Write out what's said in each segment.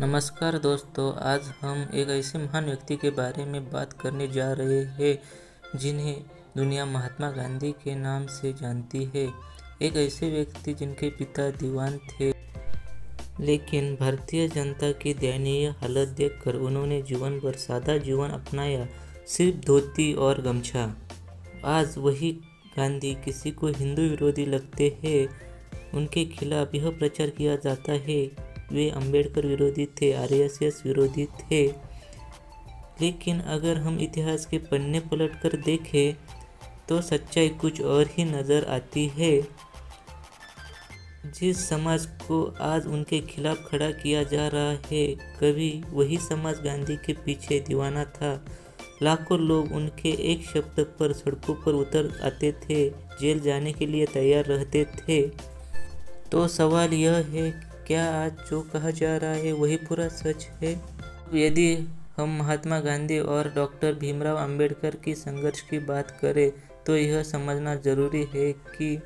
नमस्कार दोस्तों, आज हम एक ऐसे महान व्यक्ति के बारे में बात करने जा रहे हैं जिन्हें दुनिया महात्मा गांधी के नाम से जानती है। एक ऐसे व्यक्ति जिनके पिता दीवान थे, लेकिन भारतीय जनता की दयनीय हालत देखकर उन्होंने जीवन भर सादा जीवन अपनाया, सिर्फ धोती और गमछा। आज वही गांधी किसी को हिंदू विरोधी लगते हैं। उनके खिलाफ यह प्रचार किया जाता है वे अंबेडकर विरोधी थे, आरएसएस विरोधी थे। लेकिन अगर हम इतिहास के पन्ने पलटकर देखें तो सच्चाई कुछ और ही नज़र आती है। जिस समाज को आज उनके खिलाफ खड़ा किया जा रहा है, कभी वही समाज गांधी के पीछे दीवाना था। लाखों लोग उनके एक शब्द पर सड़कों पर उतर आते थे, जेल जाने के लिए तैयार रहते थे। तो सवाल यह है, क्या आज जो कहा जा रहा है वही पूरा सच है? यदि हम महात्मा गांधी और डॉक्टर भीमराव अंबेडकर की संघर्ष की बात करें तो यह समझना जरूरी है कि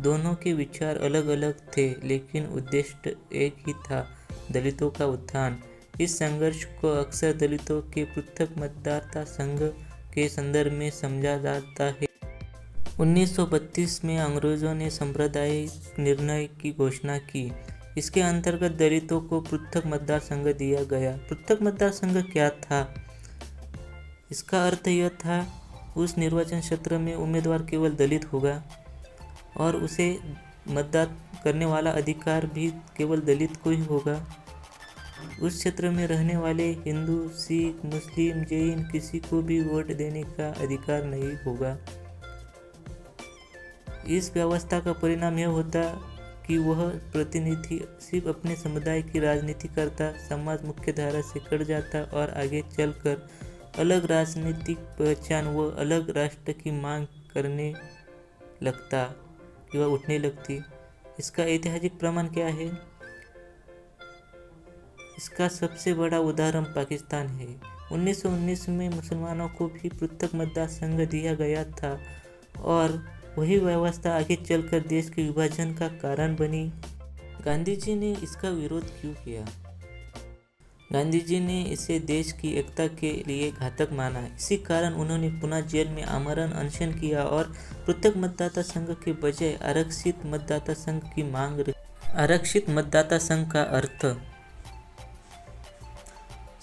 दोनों के विचार अलग अलग थे, लेकिन उद्देश्य एक ही था, दलितों का उत्थान। इस संघर्ष को अक्सर दलितों के पृथक मतदाता संघ के संदर्भ में समझा जाता है। 1932 में अंग्रेजों ने सांप्रदायिक निर्णय की घोषणा की। इसके अंतर्गत दलितों को पृथक मतदार संघ दिया गया। पृथक मतदार संघ क्या था? इसका अर्थ यह था, उस निर्वाचन क्षेत्र में उम्मीदवार केवल दलित होगा और उसे मतदान करने वाला अधिकार भी केवल दलित को ही होगा। उस क्षेत्र में रहने वाले हिंदू, सिख, मुस्लिम, जैन किसी को भी वोट देने का अधिकार नहीं होगा। इस व्यवस्था का परिणाम यह होता कि वह प्रतिनिधि सिर्फ अपने समुदाय की राजनीति करता, समाज मुख्य धारा से कट जाता और आगे चलकर अलग राजनीतिक पहचान व अलग राष्ट्र की मांग करने लगता कि वह उठने लगती। इसका ऐतिहासिक प्रमाण क्या है? इसका सबसे बड़ा उदाहरण पाकिस्तान है। 1919 में मुसलमानों को भी पृथक मतदार संघ दिया गया था और वही व्यवस्था आगे चलकर देश के विभाजन का कारण बनी। गांधी जी ने इसका विरोध क्यों किया? गांधी जी ने इसे देश की एकता के लिए घातक माना। इसी कारण उन्होंने पुनः जेल में आमरण अनशन किया और पृथक मतदाता संघ के बजाय आरक्षित मतदाता संघ की मांग रखी। आरक्षित मतदाता संघ का अर्थ,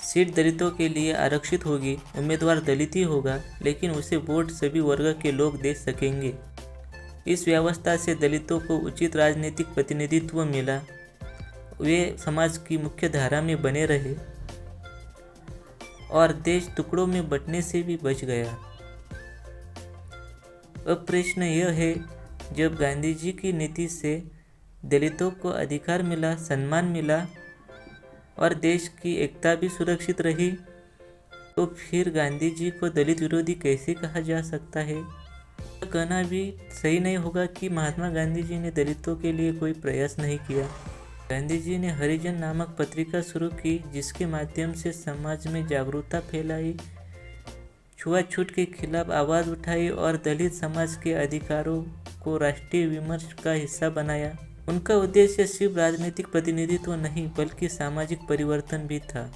सीट दलितों के लिए आरक्षित होगी, उम्मीदवार दलित ही होगा, लेकिन उसे वोट सभी वर्ग के लोग दे सकेंगे। इस व्यवस्था से दलितों को उचित राजनीतिक प्रतिनिधित्व मिला, वे समाज की मुख्य धारा में बने रहे और देश टुकड़ों में बंटने से भी बच गया। अब प्रश्न यह है, जब गांधी जी की नीति से दलितों को अधिकार मिला, सम्मान मिला और देश की एकता भी सुरक्षित रही, तो फिर गांधी जी को दलित विरोधी कैसे कहा जा सकता है? यह कहना भी सही नहीं होगा कि महात्मा गांधी जी ने दलितों के लिए कोई प्रयास नहीं किया। गांधी जी ने हरिजन नामक पत्रिका शुरू की, जिसके माध्यम से समाज में जागरूकता फैलाई, छुआछूत के खिलाफ आवाज़ उठाई और दलित समाज के अधिकारों को राष्ट्रीय विमर्श का हिस्सा बनाया। उनका उद्देश्य सिर्फ राजनीतिक प्रतिनिधित्व नहीं बल्कि सामाजिक परिवर्तन भी था।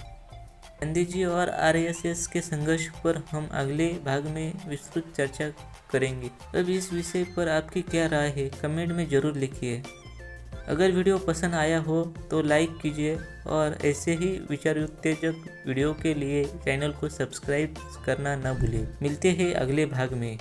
गांधी जी और आरएसएस के संघर्ष पर हम अगले भाग में विस्तृत चर्चा करेंगे। अब इस विषय पर आपकी क्या राय है, कमेंट में ज़रूर लिखिए। अगर वीडियो पसंद आया हो तो लाइक कीजिए और ऐसे ही विचार उत्तेजक वीडियो के लिए चैनल को सब्सक्राइब करना न भूलें। मिलते हैं अगले भाग में।